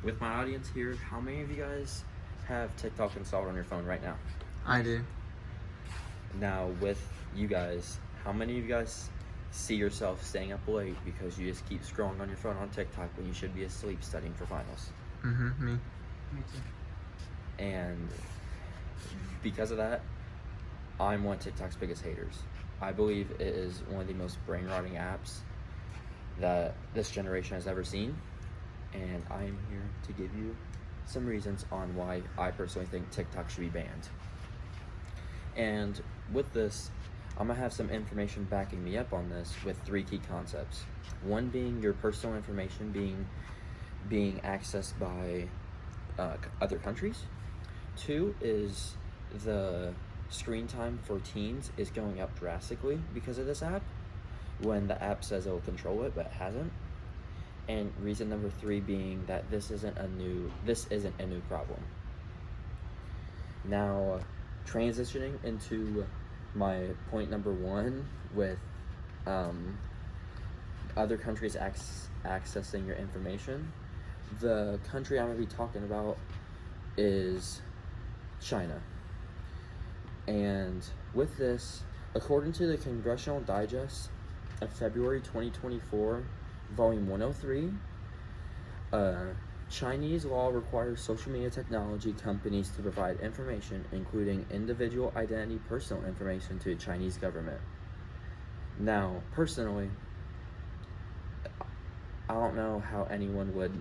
with my audience here, how many of you guys have TikTok installed on your phone right now? I do. Now, with you guys, how many of you guys see yourself staying up late because you just keep scrolling on your phone on TikTok when you should be asleep studying for finals? Me. Me too. And because of that, I'm one of TikTok's biggest haters. I believe it is one of the most brain-rotting apps that this generation has ever seen. And I am here to give you some reasons on why I personally think TikTok should be banned. And with this, I'm gonna have some information backing me up on this with 3 key concepts. One being your personal information being accessed by other countries. 2 is the screen time for teens is going up drastically because of this app, when the app says it'll control it but it hasn't. And reason number 3 being that this isn't a new problem. Now, transitioning into my point number 1 with other countries accessing your information, the country I'm going to be talking about is China. And with this, according to the Congressional Digest of February 2024, Volume 103, Chinese law requires social media technology companies to provide information, including individual identity personal information, to the Chinese government. Now, personally, I don't know how anyone would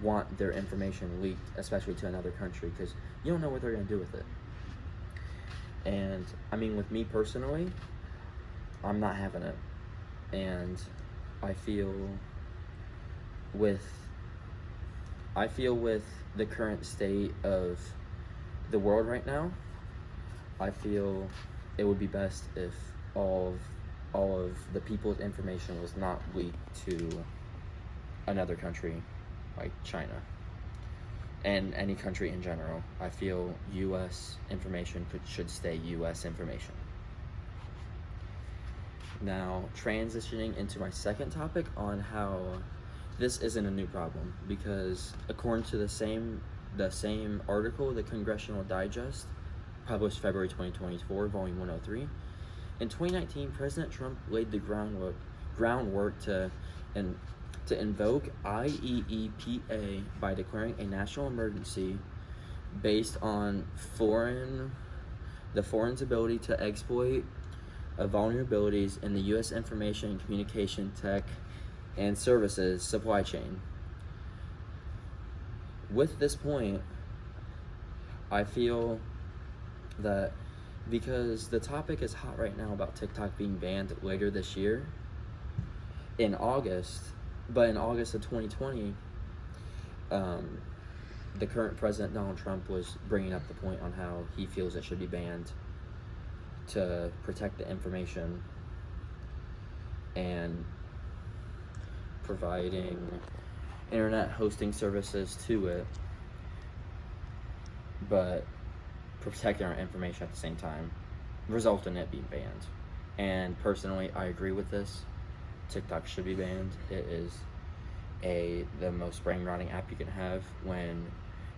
want their information leaked, especially to another country, because you don't know what they're going to do with it. And I mean, with me personally, I'm not having it. And I feel with the current state of the world right now, I feel it would be best if all of the people's information was not leaked to another country like China. And any country in general. I feel U.S. information should stay U.S. information. Now, transitioning into my second topic on how this isn't a new problem, because according to the same article, the Congressional Digest, published February 2024, Volume 103, in 2019, President Trump laid the groundwork to invoke IEEPA by declaring a national emergency based on the foreign's ability to exploit vulnerabilities in the U.S. information and communication tech and services supply chain. With this point, I feel that because the topic is hot right now about TikTok being banned later this year, in August of 2020, the current president, Donald Trump, was bringing up the point on how he feels it should be banned to protect the information and providing internet hosting services to it, but protecting our information at the same time, result in it being banned. And personally, I agree with this. TikTok should be banned. It is the most brain-rotting app you can have when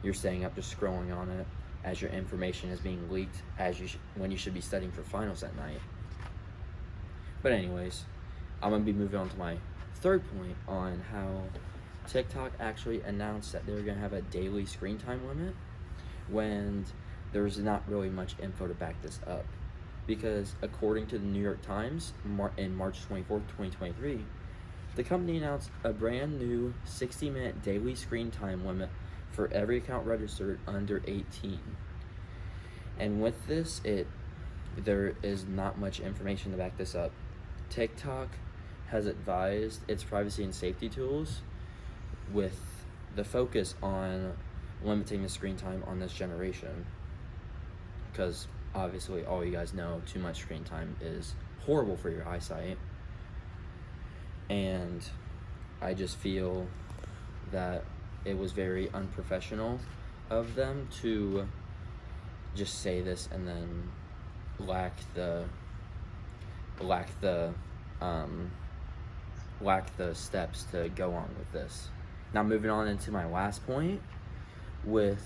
you're staying up just scrolling on it as your information is being leaked when you should be studying for finals at night. But anyways, I'm going to be moving on to my third point on how TikTok actually announced that they were going to have a daily screen time limit when there's not really much info to back this up. Because according to the New York Times, in March 24th, 2023, the company announced a brand new 60-minute daily screen time limit for every account registered under 18. And with this, there is not much information to back this up. TikTok has advised its privacy and safety tools with the focus on limiting the screen time on this generation. Because obviously, all you guys know, too much screen time is horrible for your eyesight. And I just feel that it was very unprofessional of them to just say this and then lack the steps to go on with this. Now moving on into my last point with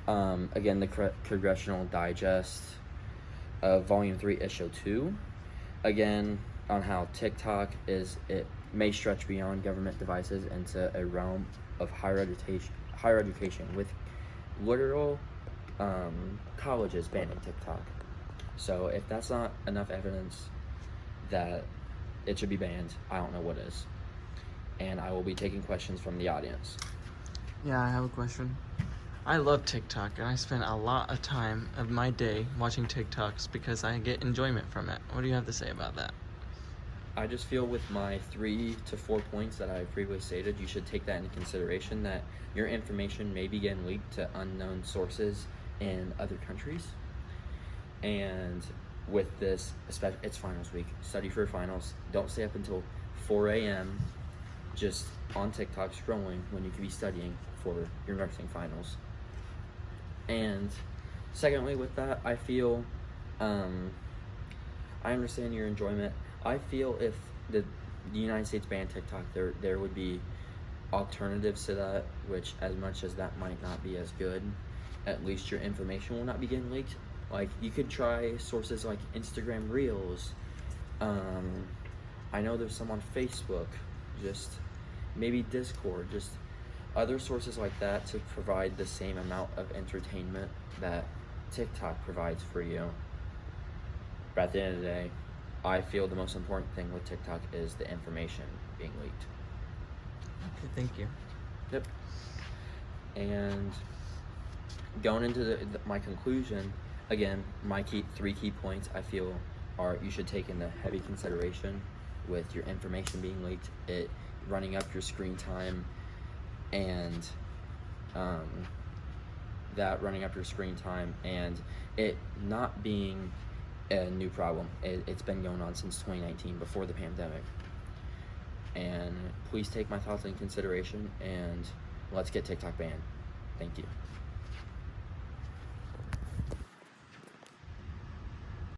again the Congressional Digest Volume 3 Issue 2, again on how TikTok it may stretch beyond government devices into a realm of higher education with literal colleges banning TikTok. So if that's not enough evidence that it should be banned, I don't know what is. And I will be taking questions from the audience. Yeah, I have a question. I love TikTok, and I spend a lot of time of my day watching TikToks because I get enjoyment from it. What do you have to say about that? I just feel with my 3 to 4 points that I previously stated, you should take that into consideration, that your information may be getting leaked to unknown sources in other countries. And with this, especially, it's finals week. Study for finals. Don't stay up until 4 a.m. just on TikTok scrolling when you could be studying for your nursing finals. And secondly, with that, I feel, I understand your enjoyment. I feel if the United States banned TikTok, there would be alternatives to that, which as much as that might not be as good, at least your information will not be getting leaked. Like, you could try sources like Instagram Reels. I know there's some on Facebook, just maybe Discord, just other sources like that to provide the same amount of entertainment that TikTok provides for you. But at the end of the day, I feel the most important thing with TikTok is the information being leaked. Okay, thank you. Yep. And going into my conclusion, again, my 3 key points I feel are you should take into heavy consideration with your information being leaked, it running up your screen time, and that running up your screen time, and it not being a new problem. It's been going on since 2019, before the pandemic. And please take my thoughts into consideration, and let's get TikTok banned. Thank you.